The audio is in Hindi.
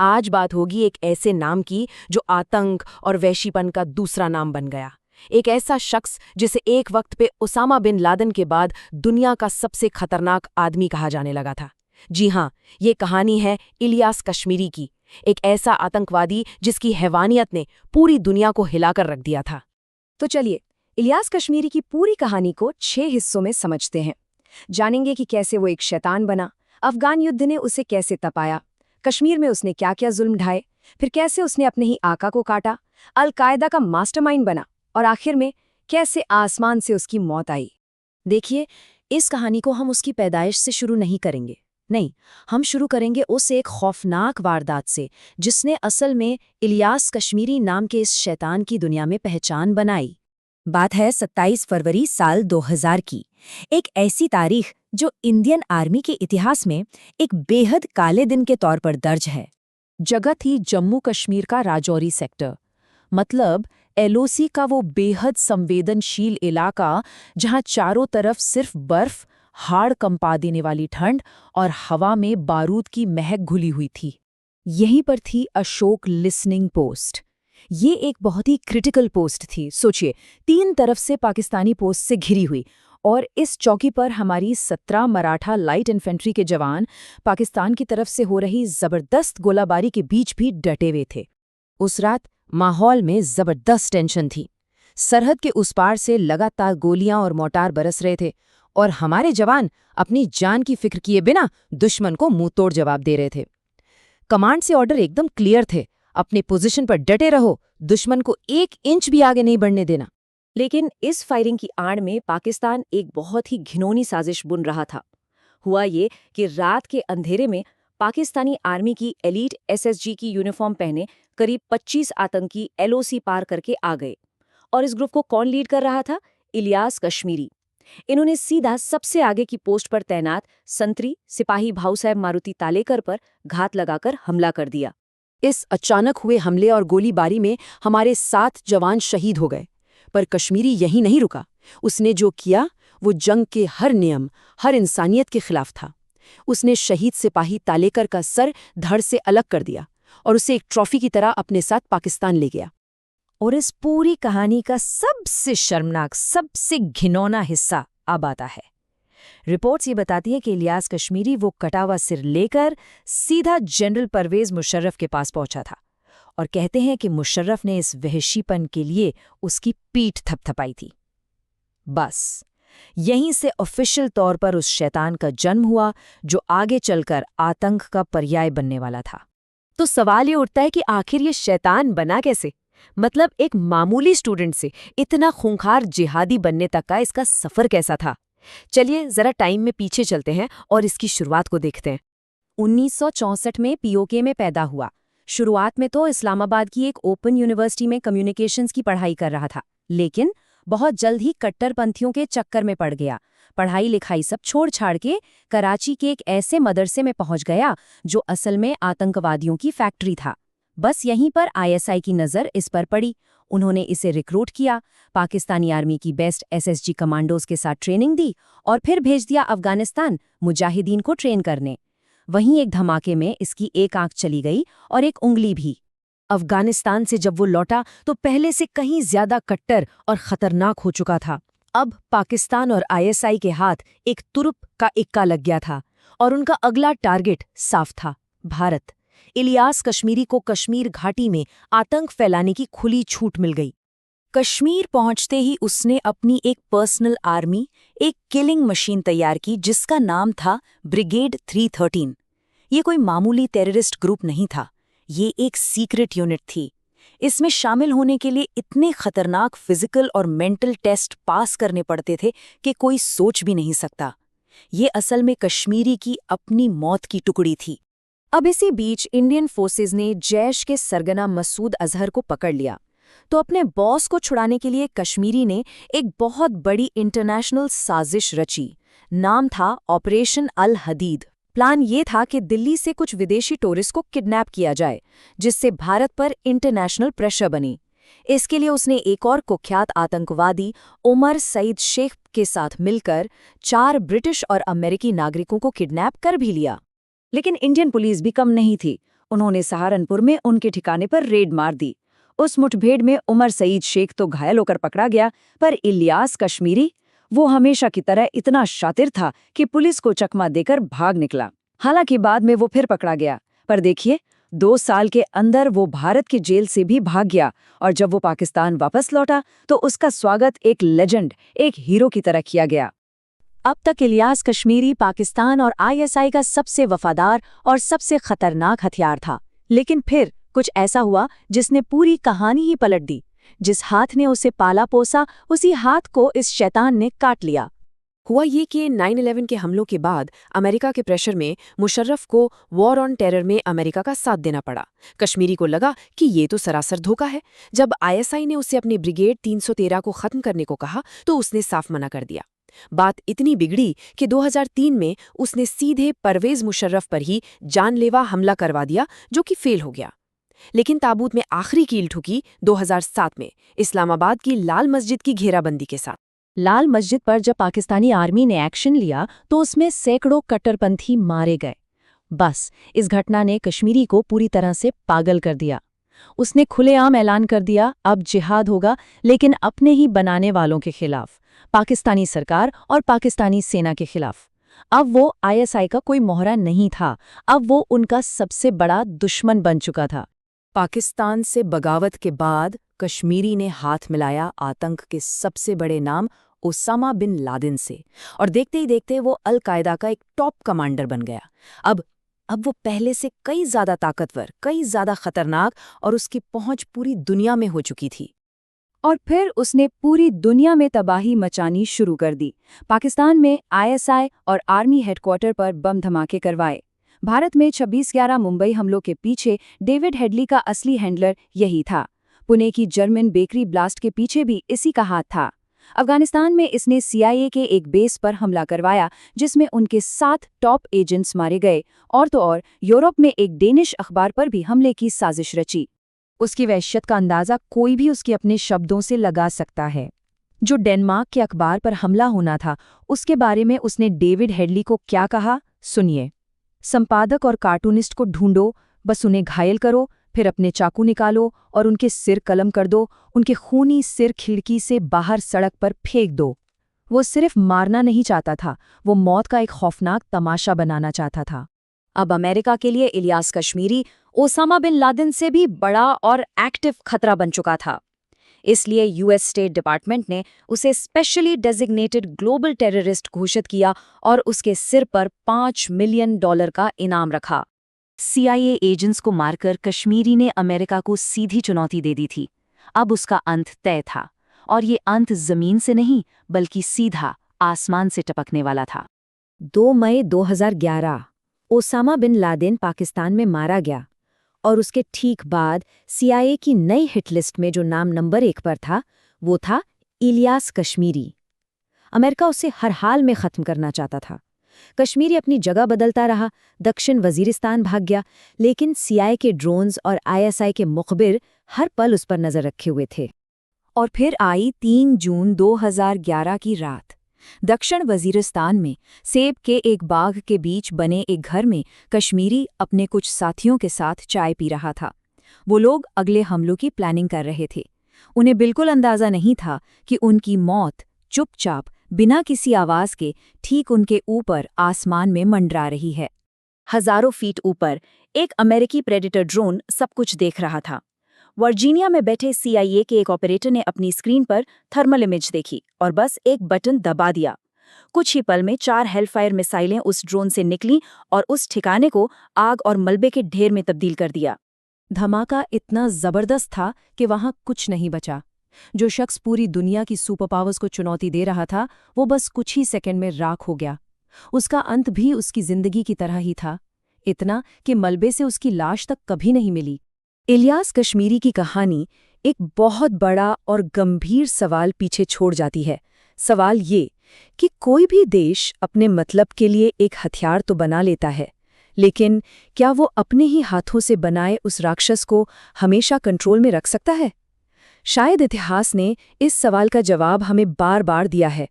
आज बात होगी एक ऐसे नाम की जो आतंक और वैशीपन का दूसरा नाम बन गया। एक ऐसा शख्स जिसे एक वक्त पे उसामा बिन लादेन के बाद दुनिया का सबसे खतरनाक आदमी कहा जाने लगा था। जी हाँ, ये कहानी है इलियास कश्मीरी की, एक ऐसा आतंकवादी जिसकी हैवानियत ने पूरी दुनिया को हिलाकर रख दिया था। तो चलिए, इलियास कश्मीरी की पूरी कहानी को 6 हिस्सों में समझते हैं। जानेंगे कि कैसे वो एक शैतान बना, अफगान युद्ध ने उसे कैसे तपाया, कश्मीर में उसने क्या क्या जुल्म ढाए, फिर कैसे उसने अपने ही आका को काटा, अल-कायदा का मास्टरमाइंड बना, और आखिर में कैसे आसमान से उसकी मौत आई। देखिए, इस कहानी को हम उसकी पैदाइश से शुरू नहीं करेंगे। नहीं, हम शुरू करेंगे उस एक खौफनाक वारदात से जिसने असल में इलियास कश्मीरी नाम के इस शैतान की दुनिया में पहचान बनाई। बात है 27 फरवरी साल 2000 की, एक ऐसी तारीख जो इंडियन आर्मी के इतिहास में एक बेहद काले दिन के तौर पर दर्ज है। जगह थी जम्मू कश्मीर का राजौरी सेक्टर, मतलब एलओसी का वो बेहद संवेदनशील इलाका जहां चारों तरफ सिर्फ बर्फ, हाड़ कंपा देने वाली ठंड और हवा में बारूद की महक घुली हुई थी। यहीं पर थी अशोक लिसनिंग पोस्ट। ये एक बहुत ही क्रिटिकल पोस्ट थी। सोचिए, 3 तरफ से पाकिस्तानी पोस्ट से घिरी हुई, और इस चौकी पर हमारी 17 मराठा लाइट इन्फेंट्री के जवान पाकिस्तान की तरफ से हो रही जबरदस्त गोलाबारी के बीच भी डटे हुए थे। उस रात माहौल में जबरदस्त टेंशन थी। सरहद के उस पार से लगातार गोलियां और मोर्टार बरस रहे थे, और हमारे जवान अपनी जान की फिक्र किए बिना दुश्मन को मुंहतोड़ जवाब दे रहे थे। कमांड से ऑर्डर एकदम क्लियर थे, अपनी पोजीशन पर डटे रहो, दुश्मन को 1 इंच भी आगे नहीं बढ़ने देना। लेकिन इस फायरिंग की आड़ में पाकिस्तान एक बहुत ही घिनौनी साजिश बुन रहा था। हुआ ये कि रात के अंधेरे में पाकिस्तानी आर्मी की एलीट एसएसजी की यूनिफॉर्म पहने करीब 25 आतंकी एलओसी पार करके आ गए। और इस ग्रुप को कौन लीड कर रहा था? इलियास कश्मीरी। इन्होंने सीधा सबसे आगे की पोस्ट पर तैनात संतरी सिपाही भाऊ साहब मारुति तालेकर पर घात लगाकर हमला कर दिया। इस अचानक हुए हमले और गोलीबारी में हमारे 7 जवान शहीद हो गए। पर कश्मीरी यहीं नहीं रुका। उसने जो किया वो जंग के हर नियम, हर इंसानियत के खिलाफ था। उसने शहीद सिपाही तालेकर का सर धड़ से अलग कर दिया और उसे एक ट्रॉफी की तरह अपने साथ पाकिस्तान ले गया। और इस पूरी कहानी का सबसे शर्मनाक, सबसे घिनौना हिस्सा अब आता है। रिपोर्ट्स ये बताती है कि इलियास कश्मीरी वो कटा हुआ सिर लेकर सीधा जनरल परवेज मुशर्रफ के पास पहुंचा था, और कहते हैं कि मुशर्रफ ने इस वहशीपन के लिए उसकी पीठ थपथपाई थी। बस यहीं से ऑफिशियल तौर पर उस शैतान का जन्म हुआ जो आगे चलकर आतंक का पर्याय बनने वाला था। तो सवाल ये उठता है कि आखिर ये शैतान बना कैसे? मतलब एक मामूली स्टूडेंट से इतना खूंखार जिहादी बनने तक का इसका सफर कैसा था? चलिए जरा टाइम में पीछे चलते हैं और इसकी शुरुआत को देखते हैं। 1964 में पीओके में पैदा हुआ। शुरुआत में तो इस्लामाबाद की एक ओपन यूनिवर्सिटी में कम्युनिकेशंस की पढ़ाई कर रहा था, लेकिन बहुत जल्द ही कट्टरपंथियों के चक्कर में पड़ गया। पढ़ाई लिखाई सब छोड़ छाड़ के कराची के एक ऐसे मदरसे में पहुंच गया जो असल में आतंकवादियों की फैक्ट्री था। बस यहीं पर आईएसआई की नज़र इस पर पड़ी। उन्होंने इसे रिक्रूट किया, पाकिस्तानी आर्मी की बेस्ट एसएसजी कमांडोज के साथ ट्रेनिंग दी और फिर भेज दिया अफगानिस्तान मुजाहिदीन को ट्रेन करने। वहीं एक धमाके में इसकी एक आंख चली गई और एक उंगली भी। अफगानिस्तान से जब वो लौटा तो पहले से कहीं ज्यादा कट्टर और खतरनाक हो चुका था। अब पाकिस्तान और आईएसआई के हाथ एक तुरुप का इक्का लग गया था और उनका अगला टारगेट साफ था, भारत। इलियास कश्मीरी को कश्मीर घाटी में आतंक फैलाने की खुली छूट मिल गई। कश्मीर पहुंचते ही उसने अपनी एक पर्सनल आर्मी, एक किलिंग मशीन तैयार की जिसका नाम था ब्रिगेड 313। ये कोई मामूली टेररिस्ट ग्रुप नहीं था, ये एक सीक्रेट यूनिट थी। इसमें शामिल होने के लिए इतने खतरनाक फिजिकल और मेंटल टेस्ट पास करने पड़ते थे कि कोई सोच भी नहीं सकता। ये असल में कश्मीरी की अपनी मौत की टुकड़ी थी। अब इसी बीच इंडियन फोर्सेज ने जैश के सरगना मसूद अजहर को पकड़ लिया, तो अपने बॉस को छुड़ाने के लिए कश्मीरी ने एक बहुत बड़ी इंटरनेशनल साजिश रची। नाम था ऑपरेशन अल हदीद। प्लान ये था कि दिल्ली से कुछ विदेशी टूरिस्ट को किडनैप किया जाए, जिससे भारत पर इंटरनेशनल प्रेशर बनी। इसके लिए उसने एक और कुख्यात आतंकवादी उमर सईद शेख के साथ मिलकर 4 ब्रिटिश और अमेरिकी नागरिकों को किडनैप कर भी लिया। लेकिन इंडियन पुलिस भी कम नहीं थी। उन्होंने सहारनपुर में उनके ठिकाने पर रेड मार दी। उस मुठभेड़ में उमर सईद शेख तो घायल होकर पकड़ा गया, पर इलियास कश्मीरी, वो हमेशा की तरह इतना शातिर था कि पुलिस को चकमा देकर भाग निकला। हालांकि बाद में वो फिर पकड़ा गया, पर देखिए 2 साल के अंदर वो भारत की जेल से भी भाग गया, और जब वो पाकिस्तान वापस लौटा तो उसका स्वागत एक लेजेंड, एक हीरो की तरह किया गया। अब तक इलियास कश्मीरी पाकिस्तान और आईएसआई का सबसे वफादार और सबसे खतरनाक हथियार था। लेकिन फिर कुछ ऐसा हुआ जिसने पूरी कहानी ही पलट दी। जिस हाथ ने उसे पाला पोसा, उसी हाथ को इस शैतान ने काट लिया। हुआ ये कि 9/11 के हमलों के बाद अमेरिका के प्रेशर में मुशर्रफ को वॉर ऑन टेरर में अमेरिका का साथ देना पड़ा। कश्मीरी को लगा कि ये तो सरासर धोखा है। जब आईएसआई ने उसे अपनी ब्रिगेड 313 को खत्म करने को कहा तो उसने साफ मना कर दिया। बात इतनी बिगड़ी कि 2003 में उसने सीधे परवेज मुशर्रफ पर ही जानलेवा हमला करवा दिया, जो कि फेल हो गया। लेकिन ताबूत में आखिरी कील ठुकी 2007 में इस्लामाबाद की लाल मस्जिद की घेराबंदी के साथ। लाल मस्जिद पर जब पाकिस्तानी आर्मी ने एक्शन लिया तो उसमें सैकड़ों कट्टरपंथी मारे गए। बस इस घटना ने कश्मीरी को पूरी तरह से पागल कर दिया। उसने खुलेआम ऐलान कर दिया अब जिहाद होगा, लेकिन अपने ही बनाने वालों के खिलाफ, पाकिस्तानी सरकार और पाकिस्तानी सेना के खिलाफ। अब वो आईएसआई का कोई मोहरा नहीं था, अब वो उनका सबसे बड़ा दुश्मन बन चुका था। पाकिस्तान से बगावत के बाद कश्मीरी ने हाथ मिलाया आतंक के सबसे बड़े नाम ओसामा बिन लादेन से, और देखते ही देखते वो अल कायदा का एक टॉप कमांडर बन गया। अब वो पहले से कई ज्यादा ताकतवर, कई ज्यादा खतरनाक, और उसकी पहुंच पूरी दुनिया में हो चुकी थी। और फिर उसने पूरी दुनिया में तबाही मचानी शुरू कर दी। पाकिस्तान में आईएसआई और आर्मी हेडक्वार्टर पर बम धमाके करवाए। भारत में 26/11 मुंबई हमलों के पीछे डेविड हेडली का असली हैंडलर यही था। पुणे की जर्मन बेकरी ब्लास्ट के पीछे भी इसी का हाथ था। अफगानिस्तान में इसने सीआईए के एक बेस पर हमला करवाया, जिसमें उनके 7 टॉप एजेंट्स मारे गए। और तो और यूरोप में एक डेनिश अखबार पर भी हमले की साजिश रची। उसकी वहशत का अंदाजा कोई भी उसके अपने शब्दों से लगा सकता है। जो डेनमार्क के अखबार पर हमला होना था, उसके बारे में उसने डेविड हेडली को क्या कहा, सुनिए। संपादक और कार्टूनिस्ट को ढूंढो, बस उन्हें घायल करो, फिर अपने चाकू निकालो और उनके सिर कलम कर दो, उनके खूनी सिर खिड़की से बाहर सड़क पर फेंक दो। वो सिर्फ मारना नहीं चाहता था, वो मौत का एक खौफनाक तमाशा बनाना चाहता था। अब अमेरिका के लिए Ilyas Kashmiri Osama bin Laden से भी बड़ा और एक्टिव खतरा बन चुका था। इसलिए यूएस स्टेट डिपार्टमेंट ने उसे स्पेशली डेजिग्नेटेड ग्लोबल टेररिस्ट घोषित किया और उसके सिर पर $5 मिलियन का इनाम रखा। सीआईए एजेंट्स को मारकर कश्मीरी ने अमेरिका को सीधी चुनौती दे दी थी। अब उसका अंत तय था, और ये अंत जमीन से नहीं बल्कि सीधा आसमान से टपकने वाला था। 2 मई 2011 ओसामा बिन लादेन पाकिस्तान में मारा गया, और उसके ठीक बाद सीआईए की नई हिट लिस्ट में जो नाम नंबर 1 पर था, वो था इलियास कश्मीरी। अमेरिका उसे हर हाल में खत्म करना चाहता था। कश्मीरी अपनी जगह बदलता रहा, दक्षिण वजीरिस्तान भाग गया, लेकिन सीआईए के ड्रोन्स और आईएसआई के मुखबिर हर पल उस पर नजर रखे हुए थे। और फिर आई 3 जून 2011 की रात। दक्षिण वजीरिस्तान में सेब के एक बाग के बीच बने एक घर में कश्मीरी अपने कुछ साथियों के साथ चाय पी रहा था। वो लोग अगले हमलों की प्लानिंग कर रहे थे। उन्हें बिल्कुल अंदाजा नहीं था कि उनकी मौत चुपचाप, बिना किसी आवाज के, ठीक उनके ऊपर आसमान में मंडरा रही है। हजारों फीट ऊपर एक अमेरिकी प्रेडेटर ड्रोन सब कुछ देख रहा था। वर्जीनिया में बैठे सीआईए के एक ऑपरेटर ने अपनी स्क्रीन पर थर्मल इमेज देखी और बस एक बटन दबा दिया। कुछ ही पल में 4 हेलफायर मिसाइलें उस ड्रोन से निकलीं और उस ठिकाने को आग और मलबे के ढेर में तब्दील कर दिया। धमाका इतना जबरदस्त था कि वहां कुछ नहीं बचा। जो शख्स पूरी दुनिया की सुपर पावर्स को चुनौती दे रहा था, वो बस कुछ ही सेकंड में राख हो गया। उसका अंत भी उसकी जिंदगी की तरह ही था, इतना कि मलबे से उसकी लाश तक कभी नहीं मिली। इलियास कश्मीरी की कहानी एक बहुत बड़ा और गंभीर सवाल पीछे छोड़ जाती है। सवाल ये कि कोई भी देश अपने मतलब के लिए एक हथियार तो बना लेता है, लेकिन क्या वो अपने ही हाथों से बनाए उस राक्षस को हमेशा कंट्रोल में रख सकता है? शायद इतिहास ने इस सवाल का जवाब हमें बार बार दिया है,